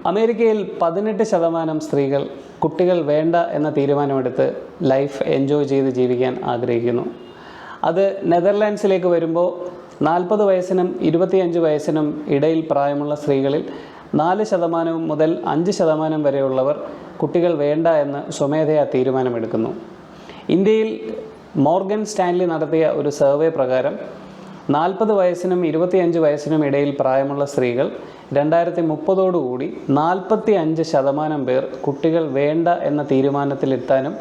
അമേരിക്കയിൽ 18% സ്ത്രീകൾ കുട്ടികൾ വേണ്ട എന്ന തീരുമാനമെടുത്ത് ലൈഫ് എൻജോയ് ചെയ്ത് ജീവിക്കാൻ ആഗ്രഹിക്കുന്നു. അത് നെതർലാൻഡ്സിലേക്ക് വരുമ്പോൾ 40 വയസ്സിനും 25 വയസ്സിനും ഇടയിൽ പ്രായമുള്ള സ്ത്രീകളിൽ 4% മുതൽ 5% വരെയുള്ളവർ കുട്ടികൾ വേണ്ട എന്ന് സ്വമേധയാ തീരുമാനമെടുക്കുന്നു. ഇന്ത്യയിൽ മോർഗൻ സ്റ്റാൻലി നടത്തിയ ഒരു സർവേ പ്രകാരം 40 വയസ്സിനും 25 വയസ്സിനും ഇടയിൽ പ്രായമുള്ള സ്ത്രീകൾ 2030 45% പേർ കുട്ടികൾ വേണ്ട എന്ന തീരുമാനത്തിലെത്താനും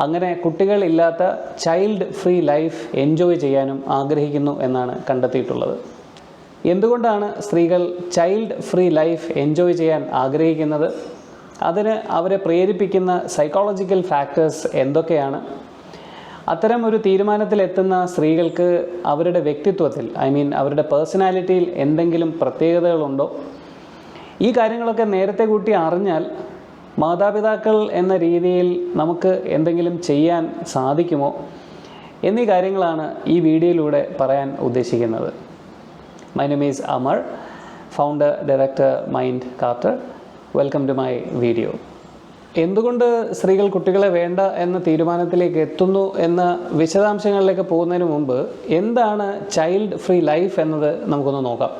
അങ്ങനെ കുട്ടികളില്ലാത്ത ചൈൽഡ് ഫ്രീ ലൈഫ് എൻജോയ് ചെയ്യാനും ആഗ്രഹിക്കുന്നു എന്നാണ് കണ്ടെത്തിയിട്ടുള്ളത്. എന്തുകൊണ്ടാണ് സ്ത്രീകൾ ചൈൽഡ് ഫ്രീ ലൈഫ് എൻജോയ് ചെയ്യാൻ ആഗ്രഹിക്കുന്നത്? അതിന് അവരെ പ്രേരിപ്പിക്കുന്ന സൈക്കോളജിക്കൽ ഫാക്ടേഴ്സ് എന്തൊക്കെയാണ്? അത്തരം ഒരു തീരുമാനത്തിലെത്തുന്ന സ്ത്രീകൾക്ക് അവരുടെ വ്യക്തിത്വത്തിൽ അവരുടെ പേഴ്സണാലിറ്റിയിൽ എന്തെങ്കിലും പ്രത്യേകതകളുണ്ടോ? ഈ കാര്യങ്ങളൊക്കെ നേരത്തെ കൂട്ടി അറിഞ്ഞാൽ മാതാപിതാക്കൾ എന്ന രീതിയിൽ നമുക്ക് എന്തെങ്കിലും ചെയ്യാൻ സാധിക്കുമോ എന്നീ കാര്യങ്ങളാണ് ഈ വീഡിയോയിലൂടെ പറയാൻ ഉദ്ദേശിക്കുന്നത്. My name is Amar, founder director mind carter. Welcome to my video. എന്തുകൊണ്ട് സ്ത്രീകൾ കുട്ടികളെ വേണ്ട എന്ന തീരുമാനത്തിലേക്ക് എത്തുന്നു എന്ന വിശദാംശങ്ങളിലേക്ക് പോകുന്നതിന് മുമ്പ് എന്താണ് ചൈൽഡ് ഫ്രീ ലൈഫ് എന്നത് നമുക്കൊന്ന് നോക്കാം.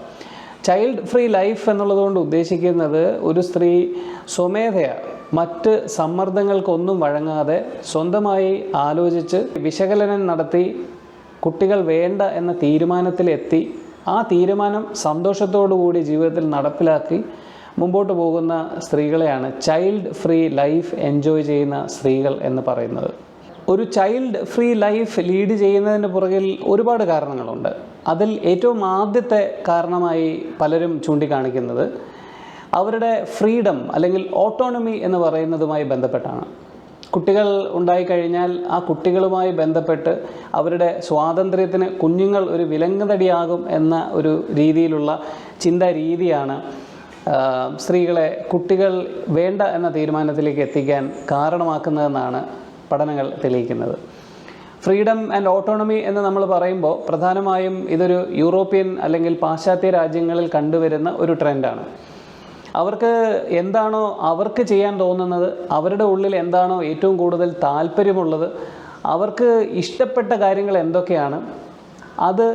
ചൈൽഡ് ഫ്രീ ലൈഫ് എന്നുള്ളതുകൊണ്ട് ഉദ്ദേശിക്കുന്നത് ഒരു സ്ത്രീ സ്വമേധയാ മറ്റ് സമ്മർദ്ദങ്ങൾക്കൊന്നും വഴങ്ങാതെ സ്വന്തമായി ആലോചിച്ച് വിശകലനം നടത്തി കുട്ടികൾ വേണ്ട എന്ന തീരുമാനത്തിലെത്തി ആ തീരുമാനം സന്തോഷത്തോടു കൂടി ജീവിതത്തിൽ നടപ്പിലാക്കി മുമ്പോട്ട് പോകുന്ന സ്ത്രീകളെയാണ് ചൈൽഡ് ഫ്രീ ലൈഫ് എൻജോയ് ചെയ്യുന്ന സ്ത്രീകൾ എന്ന് പറയുന്നത്. ഒരു ചൈൽഡ് ഫ്രീ ലൈഫ് ലീഡ് ചെയ്യുന്നതിന് പുറകിൽ ഒരുപാട് കാരണങ്ങളുണ്ട്. അതിൽ ഏറ്റവും ആദ്യത്തെ കാരണമായി പലരും ചൂണ്ടിക്കാണിക്കുന്നത് അവരുടെ ഫ്രീഡം അല്ലെങ്കിൽ ഓട്ടോണമി എന്ന് പറയുന്നതുമായി ബന്ധപ്പെട്ടാണ്. കുട്ടികൾ ഉണ്ടായിക്കഴിഞ്ഞാൽ ആ കുട്ടികളുമായി ബന്ധപ്പെട്ട് അവരുടെ സ്വാതന്ത്ര്യത്തിന് കുഞ്ഞുങ്ങൾ ഒരു വിലങ്ങുതടിയാകും എന്ന ഒരു രീതിയിലുള്ള ചിന്താ രീതിയാണ് സ്ത്രീകളെ കുട്ടികൾ വേണ്ട എന്ന തീരുമാനത്തിലേക്ക് എത്തിക്കാൻ കാരണമാക്കുന്നതെന്നാണ് പഠനങ്ങൾ തെളിയിക്കുന്നത്. ഫ്രീഡം ആൻഡ് ഓട്ടോണമി എന്ന് നമ്മൾ പറയുമ്പോൾ പ്രധാനമായും ഇതൊരു യൂറോപ്യൻ അല്ലെങ്കിൽ പാശ്ചാത്യ രാജ്യങ്ങളിൽ കണ്ടുവരുന്ന ഒരു ട്രെൻഡാണ്. അവർക്ക് എന്താണോ അവർക്ക് ചെയ്യാൻ തോന്നുന്നത്, അവരുടെ ഉള്ളിൽ എന്താണോ ഏറ്റവും കൂടുതൽ താല്പര്യമുള്ളത്, അവർക്ക് ഇഷ്ടപ്പെട്ട കാര്യങ്ങൾ എന്തൊക്കെയാണ്, അത്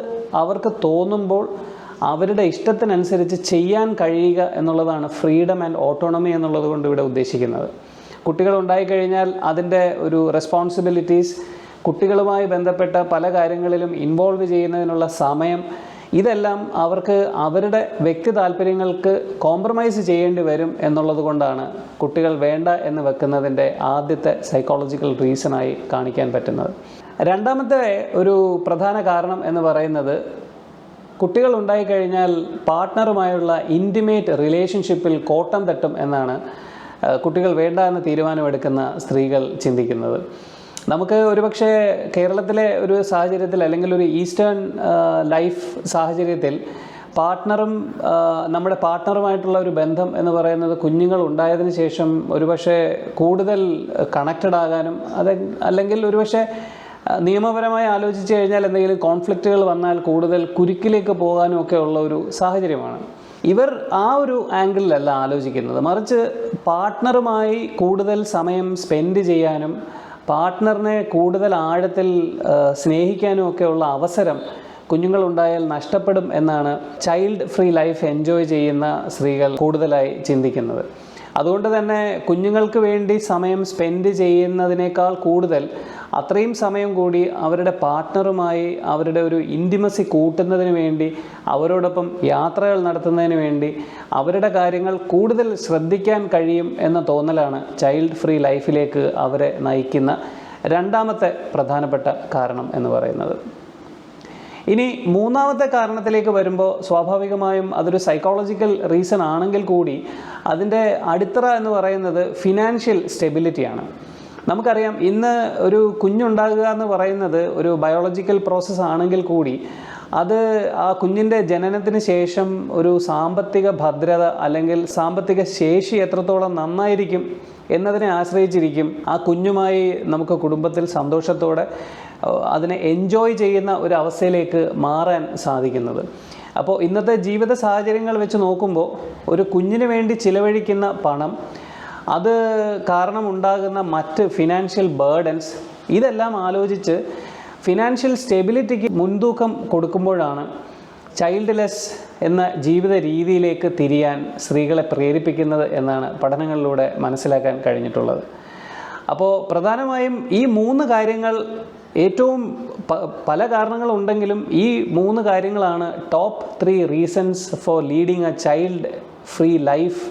അവർക്ക് തോന്നുമ്പോൾ അവരുടെ ഇഷ്ടത്തിനനുസരിച്ച് ചെയ്യാൻ കഴിയുക എന്നുള്ളതാണ് ഫ്രീഡം ആൻഡ് ഓട്ടോണമി എന്നുള്ളത് കൊണ്ട് ഇവിടെ ഉദ്ദേശിക്കുന്നത്. കുട്ടികൾ ഉണ്ടായിക്കഴിഞ്ഞാൽ അതിൻ്റെ ഒരു റെസ്പോൺസിബിലിറ്റീസ്, കുട്ടികളുമായി ബന്ധപ്പെട്ട പല കാര്യങ്ങളിലും ഇൻവോൾവ് ചെയ്യുന്നതിനുള്ള സമയം, ഇതെല്ലാം അവർക്ക് അവരുടെ വ്യക്തി താല്പര്യങ്ങൾക്ക് കോംപ്രമൈസ് ചെയ്യേണ്ടി വരും എന്നുള്ളത് കൊണ്ടാണ് കുട്ടികൾ വേണ്ട എന്ന് വെക്കുന്നതിൻ്റെ ആദ്യത്തെ സൈക്കോളജിക്കൽ റീസണായി കാണിക്കാൻ പറ്റുന്നത്. രണ്ടാമത്തെ ഒരു പ്രധാന കാരണം എന്ന് പറയുന്നത് കുട്ടികൾ ഉണ്ടായിക്കഴിഞ്ഞാൽ പാർട്ട്ണറുമായുള്ള ഇൻറ്റിമേറ്റ് റിലേഷൻഷിപ്പിൽ കോട്ടം തട്ടും എന്നാണ് കുട്ടികൾ വേണ്ട എന്ന തീരുമാനമെടുക്കുന്ന സ്ത്രീകൾ ചിന്തിക്കുന്നത്. നമുക്ക് ഒരുപക്ഷെ കേരളത്തിലെ ഒരു സാഹചര്യത്തിൽ അല്ലെങ്കിൽ ഒരു ഈസ്റ്റേൺ ലൈഫ് സാഹചര്യത്തിൽ നമ്മുടെ പാർട്ട്ണറുമായിട്ടുള്ള ഒരു ബന്ധം എന്ന് പറയുന്നത് കുഞ്ഞുങ്ങൾ ഉണ്ടായതിനു ശേഷം ഒരുപക്ഷെ കൂടുതൽ കണക്റ്റഡ് ആകാനും അല്ലെങ്കിൽ ഒരുപക്ഷെ നിയമപരമായി ആലോചിച്ച് കഴിഞ്ഞാൽ എന്തെങ്കിലും കോൺഫ്ലിക്റ്റുകൾ വന്നാൽ കൂടുതൽ കുരുക്കിലേക്ക് പോകാനും ഒക്കെ ഉള്ള ഒരു സാഹചര്യമാണ്. ഇവർ ആ ഒരു ആംഗിളിലല്ല ആലോചിക്കുന്നത്, മറിച്ച് പാർട്ട്ണറുമായി കൂടുതൽ സമയം സ്പെൻഡ് ചെയ്യാനും പാർട്ട്ണറിനെ കൂടുതൽ ആഴത്തിൽ സ്നേഹിക്കാനും ഒക്കെയുള്ള അവസരം കുഞ്ഞുങ്ങളുണ്ടായാൽ നഷ്ടപ്പെടും എന്നാണ് ചൈൽഡ് ഫ്രീ ലൈഫ് എൻജോയ് ചെയ്യുന്ന സ്ത്രീകൾ കൂടുതലായി ചിന്തിക്കുന്നത്. അതുകൊണ്ട് തന്നെ കുഞ്ഞുങ്ങൾക്ക് വേണ്ടി സമയം സ്പെൻഡ് ചെയ്യുന്നതിനേക്കാൾ കൂടുതൽ അത്രയും സമയം കൂടി അവരുടെ പാർട്ട്ണറുമായി അവരുടെ ഒരു ഇൻറ്റിമസി കൂട്ടുന്നതിന് വേണ്ടി, അവരോടൊപ്പം യാത്രകൾ നടത്തുന്നതിന് വേണ്ടി അവരുടെ കാര്യങ്ങൾ കൂടുതൽ ശ്രദ്ധിക്കാൻ കഴിയും എന്ന തോന്നലാണ് ചൈൽഡ് ഫ്രീ ലൈഫിലേക്ക് അവരെ നയിക്കുന്ന രണ്ടാമത്തെ പ്രധാനപ്പെട്ട കാരണം എന്ന് പറയുന്നത്. ഇനി മൂന്നാമത്തെ കാരണത്തിലേക്ക് വരുമ്പോൾ സ്വാഭാവികമായും അതൊരു സൈക്കോളജിക്കൽ റീസൺ ആണെങ്കിൽ കൂടി അതിൻ്റെ അടിത്തറ എന്ന് പറയുന്നത് ഫിനാൻഷ്യൽ സ്റ്റെബിലിറ്റിയാണ്. നമുക്കറിയാം, ഇന്ന് ഒരു കുഞ്ഞുണ്ടാകുക എന്ന് പറയുന്നത് ഒരു ബയോളജിക്കൽ പ്രോസസ്സ് ആണെങ്കിൽ കൂടി അത് ആ കുഞ്ഞിൻ്റെ ജനനത്തിന് ശേഷം ഒരു സാമ്പത്തിക ഭദ്രത അല്ലെങ്കിൽ സാമ്പത്തിക ശേഷി എത്രത്തോളം നന്നായിരിക്കും എന്നതിനെ ആശ്രയിച്ചിരിക്കും ആ കുഞ്ഞുമായി നമുക്ക് കുടുംബത്തിൽ സന്തോഷത്തോടെ അതിനെ എൻജോയ് ചെയ്യുന്ന ഒരു അവസ്ഥയിലേക്ക് മാറാൻ സാധിക്കുന്നത്. അപ്പോൾ ഇന്നത്തെ ജീവിത സാഹചര്യങ്ങൾ വെച്ച് നോക്കുമ്പോൾ ഒരു കുഞ്ഞിന് വേണ്ടി ചിലവഴിക്കുന്ന പണം, അത് കാരണമുണ്ടാകുന്ന മറ്റ് ഫിനാൻഷ്യൽ ബേർഡൻസ്, ഇതെല്ലാം ആലോചിച്ച് ഫിനാൻഷ്യൽ സ്റ്റെബിലിറ്റിക്ക് മുൻതൂക്കം കൊടുക്കുമ്പോഴാണ് ചൈൽഡ്ലെസ് എന്ന ജീവിത രീതിയിലേക്ക് തിരിയാൻ സ്ത്രീകളെ പ്രേരിപ്പിക്കുന്നത് എന്നാണ് പഠനങ്ങളിലൂടെ മനസ്സിലാക്കാൻ കഴിഞ്ഞിട്ടുള്ളത്. അപ്പോൾ പ്രധാനമായും ഈ 3 കാര്യങ്ങൾ, ഏറ്റവും പല കാരണങ്ങളുണ്ടെങ്കിലും ഈ 3 കാര്യങ്ങളാണ് top 3 reasons for leading A child free life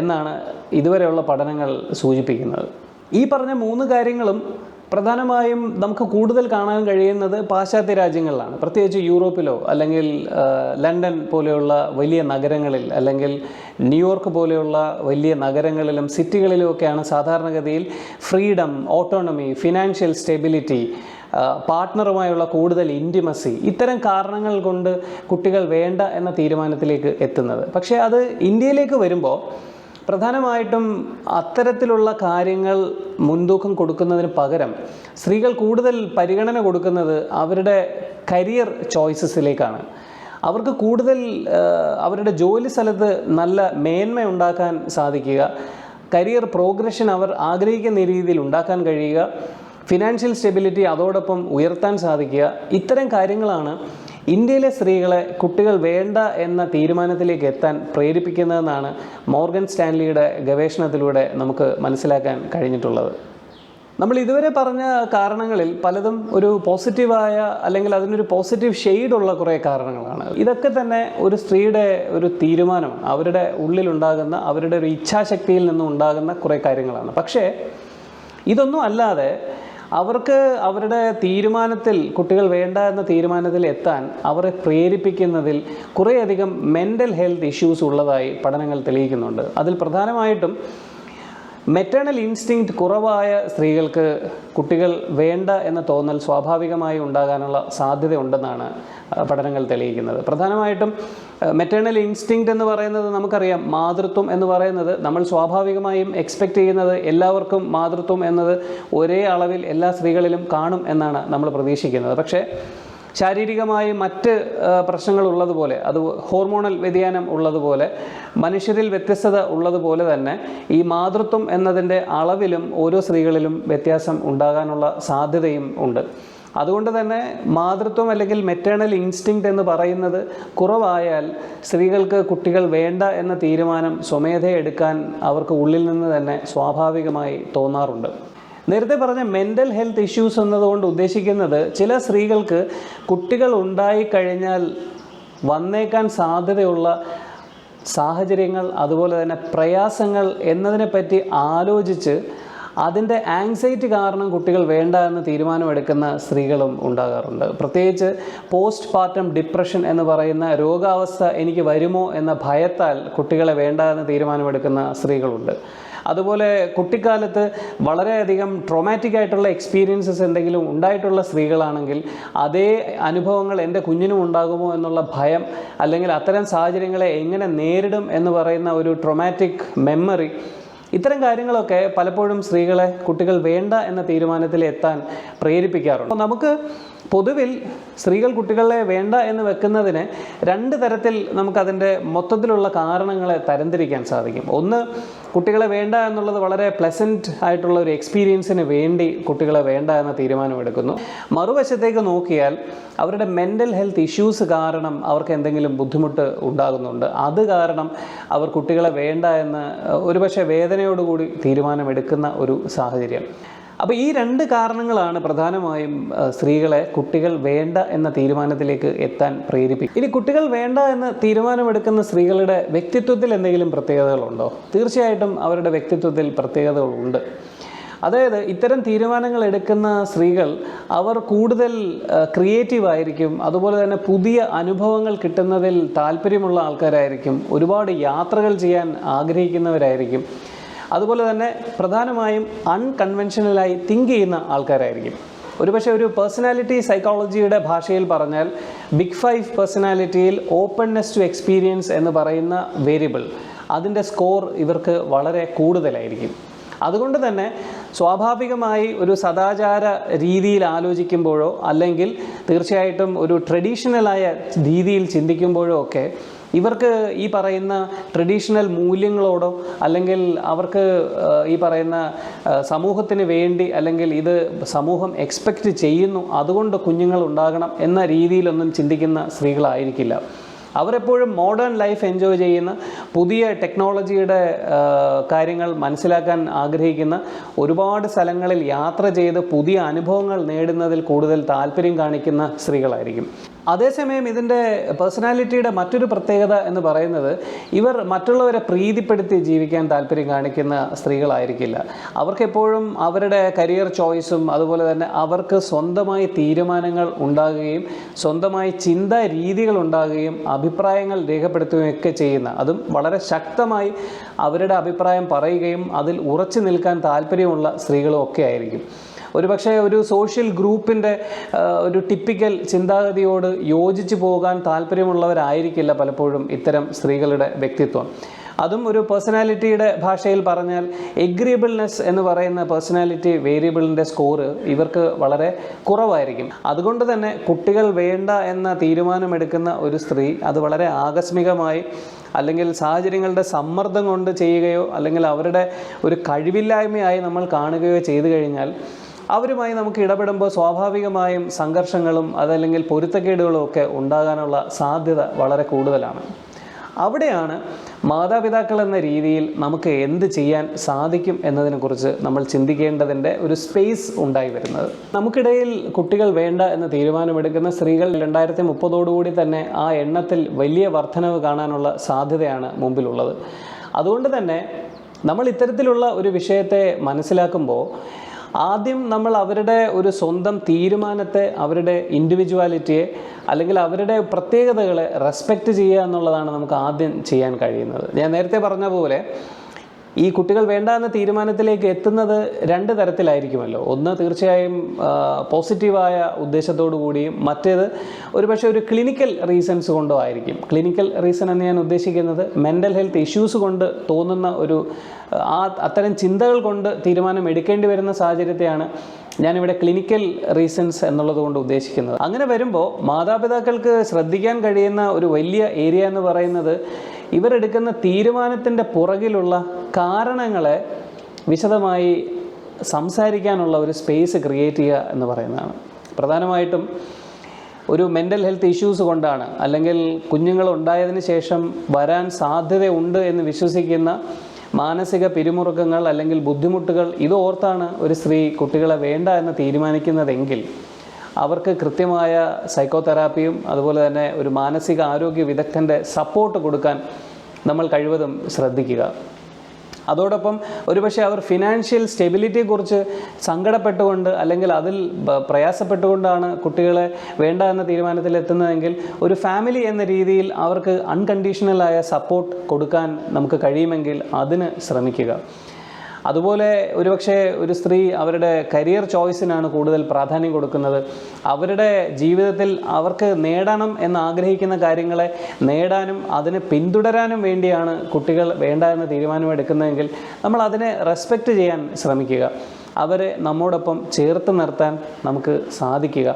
എന്നാണ് ഇതുവരെയുള്ള പഠനങ്ങൾ സൂചിപ്പിക്കുന്നത്. ഈ പറഞ്ഞ 3 കാര്യങ്ങളും പ്രധാനമായും നമുക്ക് കൂടുതൽ കാണാൻ കഴിയുന്നത് പാശ്ചാത്യ രാജ്യങ്ങളിലാണ്. പ്രത്യേകിച്ച് യൂറോപ്പിലോ അല്ലെങ്കിൽ ലണ്ടൻ പോലെയുള്ള വലിയ നഗരങ്ങളിൽ, അല്ലെങ്കിൽ ന്യൂയോർക്ക് പോലെയുള്ള വലിയ നഗരങ്ങളിലും സിറ്റികളിലും ഒക്കെയാണ് സാധാരണഗതിയിൽ ഫ്രീഡം, ഓട്ടോണമി, ഫിനാൻഷ്യൽ സ്റ്റെബിലിറ്റി, പാർട്ട്ണറുമായുള്ള കൂടുതൽ ഇൻറ്റിമസി, ഇത്തരം കാരണങ്ങൾ കൊണ്ട് കുട്ടികൾ വേണ്ട എന്ന തീരുമാനത്തിലേക്ക് എത്തുന്നത്. പക്ഷേ അത് ഇന്ത്യയിലേക്ക് വരുമ്പോൾ പ്രധാനമായിട്ടും അത്തരത്തിലുള്ള കാര്യങ്ങൾ മുൻതൂക്കം കൊടുക്കുന്നതിന് പകരം സ്ത്രീകൾ കൂടുതൽ പരിഗണന കൊടുക്കുന്നത് അവരുടെ കരിയർ ചോയ്സസിലേക്കാണ്. അവർക്ക് കൂടുതൽ അവരുടെ ജോലി സ്ഥലത്ത് നല്ല മേന്മ ഉണ്ടാക്കാൻ സാധിക്കുക, കരിയർ പ്രോഗ്രഷൻ അവർ ആഗ്രഹിക്കുന്ന രീതിയിൽ ഉണ്ടാക്കാൻ കഴിയുക, ഫിനാൻഷ്യൽ സ്റ്റെബിലിറ്റി അതോടൊപ്പം ഉയർത്താൻ സാധിക്കുക, ഇത്തരം കാര്യങ്ങളാണ് ഇന്ത്യയിലെ സ്ത്രീകളെ കുട്ടികൾ വേണ്ട എന്ന തീരുമാനത്തിലേക്ക് എത്താൻ പ്രേരിപ്പിക്കുന്നതെന്നാണ് മോർഗൻ സ്റ്റാൻലിയുടെ ഗവേഷണത്തിലൂടെ നമുക്ക് മനസ്സിലാക്കാൻ കഴിഞ്ഞിട്ടുള്ളത്. നമ്മൾ ഇതുവരെ പറഞ്ഞ കാരണങ്ങളിൽ പലതും ഒരു പോസിറ്റീവായ, അല്ലെങ്കിൽ അതിനൊരു പോസിറ്റീവ് ഷെയ്ഡുള്ള കുറേ കാരണങ്ങളാണ്. ഇതൊക്കെ തന്നെ ഒരു സ്ത്രീയുടെ ഒരു തീരുമാനമാണ്, അവരുടെ ഉള്ളിലുണ്ടാകുന്ന, അവരുടെ ഒരു ഇച്ഛാശക്തിയിൽ നിന്നും ഉണ്ടാകുന്ന കുറേ കാര്യങ്ങളാണ്. പക്ഷേ ഇതൊന്നും അല്ലാതെ അവർക്ക് അവരുടെ തീരുമാനത്തിൽ, കുട്ടികൾ വേണ്ട എന്ന തീരുമാനത്തിൽ എത്താൻ അവരെ പ്രേരിപ്പിക്കുന്നതിൽ കുറേയധികം മെൻ്റൽ ഹെൽത്ത് ഇഷ്യൂസ് ഉള്ളതായി പഠനങ്ങൾ തെളിയിക്കുന്നുണ്ട്. അതിൽ പ്രധാനമായിട്ടും മെറ്റേണൽ ഇൻസ്റ്റിങ്ക്റ്റ് കുറവായ സ്ത്രീകൾക്ക് കുട്ടികൾ വേണ്ട എന്ന തോന്നൽ സ്വാഭാവികമായി ഉണ്ടാകാനുള്ള സാധ്യതയുണ്ടെന്നാണ് പഠനങ്ങൾ തെളിയിക്കുന്നത്. പ്രധാനമായിട്ടും മെറ്റേണൽ ഇൻസ്റ്റിങ്ക്റ്റ് എന്ന് പറയുന്നത് നമുക്കറിയാം, മാതൃത്വം എന്ന് പറയുന്നത് നമ്മൾ സ്വാഭാവികമായും എക്സ്പെക്റ്റ് ചെയ്യുന്നത് എല്ലാവർക്കും മാതൃത്വം എന്നത് ഒരേ അളവിൽ എല്ലാ സ്ത്രീകളിലും കാണും എന്നാണ് നമ്മൾ പ്രതീക്ഷിക്കുന്നത്. പക്ഷേ ശാരീരികമായി മറ്റ് പ്രശ്നങ്ങൾ ഉള്ളതുപോലെ, അത് ഹോർമോണൽ വ്യതിയാനം ഉള്ളതുപോലെ, മനുഷ്യരിൽ വ്യത്യസ്തത ഉള്ളതുപോലെ തന്നെ ഈ മാതൃത്വം എന്നതിൻ്റെ അളവിലും ഓരോ സ്ത്രീകളിലും വ്യത്യാസം ഉണ്ടാകാനുള്ള സാധ്യതയും ഉണ്ട്. അതുകൊണ്ട് തന്നെ മാതൃത്വം അല്ലെങ്കിൽ മെറ്റേണൽ ഇൻസ്റ്റിങ്ക്റ്റ് എന്ന് പറയുന്നത് കുറവായാൽ സ്ത്രീകൾക്ക് കുട്ടികൾ വേണ്ട എന്ന തീരുമാനം സ്വമേധയെ എടുക്കാൻ അവർക്ക് ഉള്ളിൽ നിന്ന് തന്നെ സ്വാഭാവികമായി തോന്നാറുണ്ട്. നേരത്തെ പറഞ്ഞ മെൻ്റൽ ഹെൽത്ത് ഇഷ്യൂസ് എന്നതുകൊണ്ട് ഉദ്ദേശിക്കുന്നത് ചില സ്ത്രീകൾക്ക് കുട്ടികൾ ഉണ്ടായിക്കഴിഞ്ഞാൽ വന്നേക്കാൻ സാധ്യതയുള്ള സാഹചര്യങ്ങൾ, അതുപോലെ തന്നെ പ്രയാസങ്ങൾ എന്നതിനെപ്പറ്റി ആലോചിച്ച് അതിൻ്റെ ആങ്സൈറ്റി കാരണം കുട്ടികൾ വേണ്ട എന്ന് തീരുമാനമെടുക്കുന്ന സ്ത്രീകളും ഉണ്ടാകാറുണ്ട്. പ്രത്യേകിച്ച് പോസ്റ്റ് പാർട്ടം ഡിപ്രഷൻ എന്ന് പറയുന്ന രോഗാവസ്ഥ എനിക്ക് വരുമോ എന്ന ഭയത്താൽ കുട്ടികളെ വേണ്ട എന്ന് തീരുമാനമെടുക്കുന്ന സ്ത്രീകളുണ്ട്. അതുപോലെ കുട്ടിക്കാലത്ത് വളരെയധികം ട്രോമാറ്റിക് ആയിട്ടുള്ള എക്സ്പീരിയൻസസ് എന്തെങ്കിലും ഉണ്ടായിട്ടുള്ള സ്ത്രീകളാണെങ്കിൽ അതേ അനുഭവങ്ങൾ എൻ്റെ കുഞ്ഞിനും ഉണ്ടാകുമോ എന്നുള്ള ഭയം, അല്ലെങ്കിൽ അത്തരം സാഹചര്യങ്ങളെ എങ്ങനെ നേരിടും എന്ന് പറയുന്ന ഒരു ട്രോമാറ്റിക് മെമ്മറി, ഇത്തരം കാര്യങ്ങളൊക്കെ പലപ്പോഴും സ്ത്രീകളെ കുട്ടികൾ വേണ്ട എന്ന തീരുമാനത്തിൽ എത്താൻ പ്രേരിപ്പിക്കാറുണ്ട്. അപ്പോൾ നമുക്ക് പൊതുവിൽ സ്ത്രീകൾ കുട്ടികളെ വേണ്ട എന്ന് വെക്കുന്നതിന് 2 തരത്തിൽ നമുക്കതിൻ്റെ മൊത്തത്തിലുള്ള കാരണങ്ങളെ തരംതിരിക്കാൻ സാധിക്കും. ഒന്ന്, കുട്ടികളെ വേണ്ട എന്നുള്ളത് വളരെ പ്ലസൻറ്റ് ആയിട്ടുള്ള ഒരു എക്സ്പീരിയൻസിന് വേണ്ടി കുട്ടികളെ വേണ്ട എന്ന തീരുമാനമെടുക്കുന്നു. മറുവശത്തേക്ക് നോക്കിയാൽ അവരുടെ മെൻ്റൽ ഹെൽത്ത് ഇഷ്യൂസ് കാരണം അവർക്ക് എന്തെങ്കിലും ബുദ്ധിമുട്ട് ഉണ്ടാകുന്നുണ്ട്, അത് കാരണം അവർ കുട്ടികളെ വേണ്ട എന്ന് ഒരുപക്ഷെ വേദനയോടുകൂടി തീരുമാനമെടുക്കുന്ന ഒരു സാഹചര്യം. അപ്പോൾ ഈ 2 കാരണങ്ങളാണ് പ്രധാനമായും സ്ത്രീകളെ കുട്ടികൾ വേണ്ട എന്ന തീരുമാനത്തിലേക്ക് എത്താൻ പ്രേരിപ്പിക്കും. ഇനി കുട്ടികൾ വേണ്ട എന്ന് തീരുമാനമെടുക്കുന്ന സ്ത്രീകളുടെ വ്യക്തിത്വത്തിൽ എന്തെങ്കിലും പ്രത്യേകതകളുണ്ടോ? തീർച്ചയായിട്ടും അവരുടെ വ്യക്തിത്വത്തിൽ പ്രത്യേകതകളുണ്ട്. അതായത് ഇത്തരം തീരുമാനങ്ങൾ എടുക്കുന്ന സ്ത്രീകൾ അവർ കൂടുതൽ ക്രിയേറ്റീവ് ആയിരിക്കും, അതുപോലെ തന്നെ പുതിയ അനുഭവങ്ങൾ കിട്ടുന്നതിൽ താല്പര്യമുള്ള ആൾക്കാരായിരിക്കും, ഒരുപാട് യാത്രകൾ ചെയ്യാൻ ആഗ്രഹിക്കുന്നവരായിരിക്കും, അതുപോലെ തന്നെ പ്രധാനമായും അൺകൺവെൻഷനലായി തിങ്ക് ചെയ്യുന്ന ആൾക്കാരായിരിക്കും. ഒരുപക്ഷെ ഒരു പേഴ്സണാലിറ്റി സൈക്കോളജിയുടെ ഭാഷയിൽ പറഞ്ഞാൽ ബിഗ് 5 പേഴ്സണാലിറ്റിയിൽ ഓപ്പൺനെസ് ടു എക്സ്പീരിയൻസ് എന്ന് പറയുന്ന വേരിയബിൾ, അതിൻ്റെ സ്കോർ ഇവർക്ക് വളരെ കൂടുതലായിരിക്കും. അതുകൊണ്ട് തന്നെ സ്വാഭാവികമായി ഒരു സദാചാര രീതിയിൽ ആലോചിക്കുമ്പോഴോ അല്ലെങ്കിൽ തീർച്ചയായിട്ടും ഒരു ട്രഡീഷണലായ രീതിയിൽ ചിന്തിക്കുമ്പോഴോ ഒക്കെ ഇവർക്ക് ഈ പറയുന്ന ട്രഡീഷണൽ മൂല്യങ്ങളോടോ അല്ലെങ്കിൽ അവർക്ക് ഈ പറയുന്ന സമൂഹത്തിന് വേണ്ടി അല്ലെങ്കിൽ ഇത് സമൂഹം എക്സ്പെക്റ്റ് ചെയ്യുന്നു അതുകൊണ്ട് കുഞ്ഞുങ്ങൾ ഉണ്ടാകണം എന്ന രീതിയിലൊന്നും ചിന്തിക്കുന്ന സ്ത്രീകളായിരിക്കില്ല. അവരെപ്പോഴും മോഡേൺ ലൈഫ് എൻജോയ് ചെയ്യുന്ന, പുതിയ ടെക്നോളജിയുടെ കാര്യങ്ങൾ മനസ്സിലാക്കാൻ ആഗ്രഹിക്കുന്ന, ഒരുപാട് സ്ഥലങ്ങളിൽ യാത്ര ചെയ്ത് പുതിയ അനുഭവങ്ങൾ നേടുന്നതിൽ കൂടുതൽ താല്പര്യം കാണിക്കുന്ന സ്ത്രീകളായിരിക്കും. അതേസമയം ഇതിൻ്റെ പേഴ്സണാലിറ്റിയുടെ മറ്റൊരു പ്രത്യേകത എന്ന് പറയുന്നത് ഇവർ മറ്റുള്ളവരെ പ്രീതിപ്പെടുത്തി ജീവിക്കാൻ താല്പര്യം കാണിക്കുന്ന സ്ത്രീകളായിരിക്കില്ല. അവർക്കെപ്പോഴും അവരുടെ കരിയർ ചോയ്സും അതുപോലെ തന്നെ അവർക്ക് സ്വന്തമായി തീരുമാനങ്ങൾ ഉണ്ടാകുകയും സ്വന്തമായി ചിന്താ രീതികൾ ഉണ്ടാകുകയും അഭിപ്രായങ്ങൾ രേഖപ്പെടുത്തുകയൊക്കെ ചെയ്യുന്ന, അതും വളരെ ശക്തമായി അവരുടെ അഭിപ്രായം പറയുകയും അതിൽ ഉറച്ചു നിൽക്കാൻ താല്പര്യമുള്ള സ്ത്രീകളും ഒക്കെ ആയിരിക്കും. ഒരുപക്ഷെ ഒരു സോഷ്യൽ ഗ്രൂപ്പിൻ്റെ ഒരു ടിപ്പിക്കൽ ചിന്താഗതിയോട് യോജിച്ച് പോകാൻ താല്പര്യമുള്ളവരായിരിക്കില്ല പലപ്പോഴും ഇത്തരം സ്ത്രീകളുടെ വ്യക്തിത്വം. അതും ഒരു പേഴ്സണാലിറ്റിയുടെ ഭാഷയിൽ പറഞ്ഞാൽ എഗ്രിയബിൾനെസ് എന്ന് പറയുന്ന പേഴ്സണാലിറ്റി വേരിയബിളിൻ്റെ സ്കോറ് ഇവർക്ക് വളരെ കുറവായിരിക്കും. അതുകൊണ്ട് തന്നെ കുട്ടികൾ വേണ്ട എന്ന തീരുമാനമെടുക്കുന്ന ഒരു സ്ത്രീ അത് വളരെ ആകസ്മികമായി അല്ലെങ്കിൽ സാഹചര്യങ്ങളുടെ സമ്മർദ്ദം കൊണ്ട് ചെയ്യുകയോ അല്ലെങ്കിൽ അവരുടെ ഒരു കഴിവില്ലായ്മയായി നമ്മൾ കാണുകയോ ചെയ്തു കഴിഞ്ഞാൽ അവരുമായി നമുക്ക് ഇടപെടുമ്പോൾ സ്വാഭാവികമായും സംഘർഷങ്ങളും അതല്ലെങ്കിൽ പൊരുത്തക്കേടുകളും ഒക്കെ ഉണ്ടാകാനുള്ള സാധ്യത വളരെ കൂടുതലാണ്. അവിടെയാണ് മാതാപിതാക്കൾ എന്ന രീതിയിൽ നമുക്ക് എന്ത് ചെയ്യാൻ സാധിക്കും എന്നതിനെക്കുറിച്ച് നമ്മൾ ചിന്തിക്കേണ്ടതിൻ്റെ ഒരു സ്പേസ് ഉണ്ടായി വരുന്നത്. നമുക്കിടയിൽ കുട്ടികൾ വേണ്ട എന്ന തീരുമാനമെടുക്കുന്ന സ്ത്രീകൾ 2030 തന്നെ ആ എണ്ണത്തിൽ വലിയ വർധനവ് കാണാനുള്ള സാധ്യതയാണ് മുമ്പിലുള്ളത്. അതുകൊണ്ട് തന്നെ നമ്മൾ ഇത്തരത്തിലുള്ള ഒരു വിഷയത്തെ മനസ്സിലാക്കുമ്പോൾ ആദ്യം നമ്മൾ അവരുടെ ഒരു സ്വന്തം തീരുമാനത്തെ, അവരുടെ ഇൻഡിവിജ്വാലിറ്റിയെ അല്ലെങ്കിൽ അവരുടെ പ്രത്യേകതകളെ റെസ്പെക്റ്റ് ചെയ്യുക എന്നുള്ളതാണ് നമുക്ക് ആദ്യം ചെയ്യാൻ കഴിയുന്നത്. ഞാൻ നേരത്തെ പറഞ്ഞ പോലെ ഈ കുട്ടികൾ വേണ്ട എന്ന തീരുമാനത്തിലേക്ക് എത്തുന്നത് 2 തരത്തിലായിരിക്കുമല്ലോ. ഒന്ന് തീർച്ചയായും പോസിറ്റീവായ ഉദ്ദേശത്തോടു കൂടിയും മറ്റേത് ഒരുപക്ഷെ ഒരു ക്ലിനിക്കൽ റീസൺസ് കൊണ്ടോ ആയിരിക്കും. ക്ലിനിക്കൽ റീസൺ എന്ന് ഞാൻ ഉദ്ദേശിക്കുന്നത് മെൻ്റൽ ഹെൽത്ത് ഇഷ്യൂസ് കൊണ്ട് തോന്നുന്ന ഒരു അത്തരം ചിന്തകൾ കൊണ്ട് തീരുമാനം എടുക്കേണ്ടി വരുന്ന സാഹചര്യത്തെയാണ് ഞാനിവിടെ ക്ലിനിക്കൽ റീസൺസ് എന്നുള്ളത് കൊണ്ട് ഉദ്ദേശിക്കുന്നത്. അങ്ങനെ വരുമ്പോൾ മാതാപിതാക്കൾക്ക് ശ്രദ്ധിക്കാൻ കഴിയുന്ന ഒരു വലിയ ഏരിയ എന്ന് പറയുന്നത് ഇവരെടുക്കുന്ന തീരുമാനത്തിൻ്റെ പുറകിലുള്ള കാരണങ്ങളെ വിശദമായി സംസാരിക്കാനുള്ള ഒരു സ്പേസ് ക്രിയേറ്റ് ചെയ്യുക എന്ന് പറയുന്നതാണ്. പ്രധാനമായിട്ടും ഒരു മെൻ്റൽ ഹെൽത്ത് ഇഷ്യൂസ് കൊണ്ടാണ് അല്ലെങ്കിൽ കുഞ്ഞുങ്ങൾ ഉണ്ടായതിന് ശേഷം വരാൻ സാധ്യതയുണ്ട് എന്ന് വിശ്വസിക്കുന്ന മാനസിക പിരിമുറുക്കങ്ങൾ അല്ലെങ്കിൽ ബുദ്ധിമുട്ടുകൾ ഇതോർത്താണ് ഒരു സ്ത്രീ കുട്ടികളെ വേണ്ട എന്ന് തീരുമാനിക്കുന്നതെങ്കിൽ അവർക്ക് കൃത്യമായ സൈക്കോതെറാപ്പിയും അതുപോലെ തന്നെ ഒരു മാനസിക ആരോഗ്യ വിദഗ്ധൻ്റെ സപ്പോർട്ട് കൊടുക്കാൻ നമ്മൾ കഴിവതും ശ്രദ്ധിക്കുക. അതോടൊപ്പം ഒരുപക്ഷെ അവർ ഫിനാൻഷ്യൽ സ്റ്റെബിലിറ്റിയെക്കുറിച്ച് സങ്കടപ്പെട്ടുകൊണ്ട് അല്ലെങ്കിൽ അതിൽ പ്രയാസപ്പെട്ടുകൊണ്ടാണ് കുട്ടികളെ വേണ്ട എന്ന തീരുമാനത്തിലെത്തുന്നതെങ്കിൽ ഒരു ഫാമിലി എന്ന രീതിയിൽ അവർക്ക് അൺകണ്ടീഷണലായ സപ്പോർട്ട് കൊടുക്കാൻ നമുക്ക് കഴിയുമെങ്കിൽ അതിന് ശ്രമിക്കുക. അതുപോലെ ഒരുപക്ഷെ ഒരു സ്ത്രീ അവരുടെ കരിയർ ചോയ്സിനാണ് കൂടുതൽ പ്രാധാന്യം കൊടുക്കുന്നത്. അവരുടെ ജീവിതത്തിൽ അവർക്ക് നേടണം എന്ന് ആഗ്രഹിക്കുന്ന കാര്യങ്ങളെ നേടാനും അതിനെ പിന്തുടരാനും വേണ്ടിയാണ് കുട്ടികൾ വേണ്ട എന്ന തീരുമാനമെടുക്കുന്നതെങ്കിൽ നമ്മൾ അതിനെ റെസ്പെക്റ്റ് ചെയ്യാൻ ശ്രമിക്കുക. അവരെ നമ്മോടൊപ്പം ചേർത്ത് നിർത്താൻ നമുക്ക് സാധിക്കുക.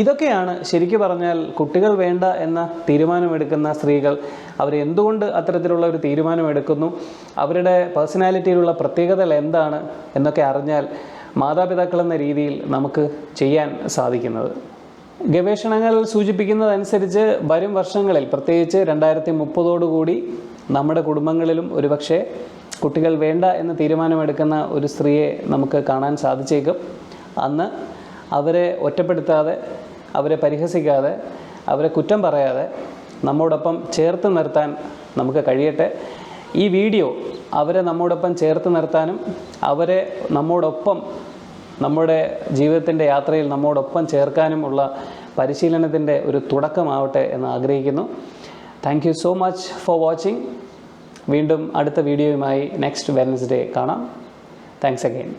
ഇതൊക്കെയാണ് ശരിക്കു പറഞ്ഞാൽ കുട്ടികൾ വേണ്ട എന്ന തീരുമാനമെടുക്കുന്ന സ്ത്രീകൾ അവരെന്തുകൊണ്ട് അത്തരത്തിലുള്ള ഒരു തീരുമാനമെടുക്കുന്നു, അവരുടെ പേഴ്സണാലിറ്റിയിലുള്ള പ്രത്യേകതകൾ എന്താണ് എന്നൊക്കെ അറിഞ്ഞാൽ മാതാപിതാക്കൾ എന്ന രീതിയിൽ നമുക്ക് ചെയ്യാൻ സാധിക്കുന്നത്. ഗവേഷണങ്ങൾ സൂചിപ്പിക്കുന്നതനുസരിച്ച് വരും വർഷങ്ങളിൽ പ്രത്യേകിച്ച് 2030 നമ്മുടെ കുടുംബങ്ങളിലും ഒരുപക്ഷെ കുട്ടികൾ വേണ്ട എന്ന് തീരുമാനമെടുക്കുന്ന ഒരു സ്ത്രീയെ നമുക്ക് കാണാൻ സാധിച്ചേക്കും. അന്ന് അവരെ ഒറ്റപ്പെടുത്താതെ, അവരെ പരിഹസിക്കാതെ, അവരെ കുറ്റം പറയാതെ നമ്മോടൊപ്പം ചേർത്ത് നിർത്താൻ നമുക്ക് കഴിയട്ടെ. ഈ വീഡിയോ അവരെ നമ്മോടൊപ്പം ചേർത്ത് നിർത്താനും അവരെ നമ്മോടൊപ്പം നമ്മുടെ ജീവിതത്തിൻ്റെ യാത്രയിൽ നമ്മോടൊപ്പം ചേർക്കാനുമുള്ള പരിശീലനത്തിൻ്റെ ഒരു തുടക്കമാവട്ടെ എന്ന് ആഗ്രഹിക്കുന്നു. Thank you so much for watching. വീണ്ടും അടുത്ത വീഡിയോയുമായി നെക്സ്റ്റ് വെഡ്നെസ്ഡേ കാണാം. Thanks again.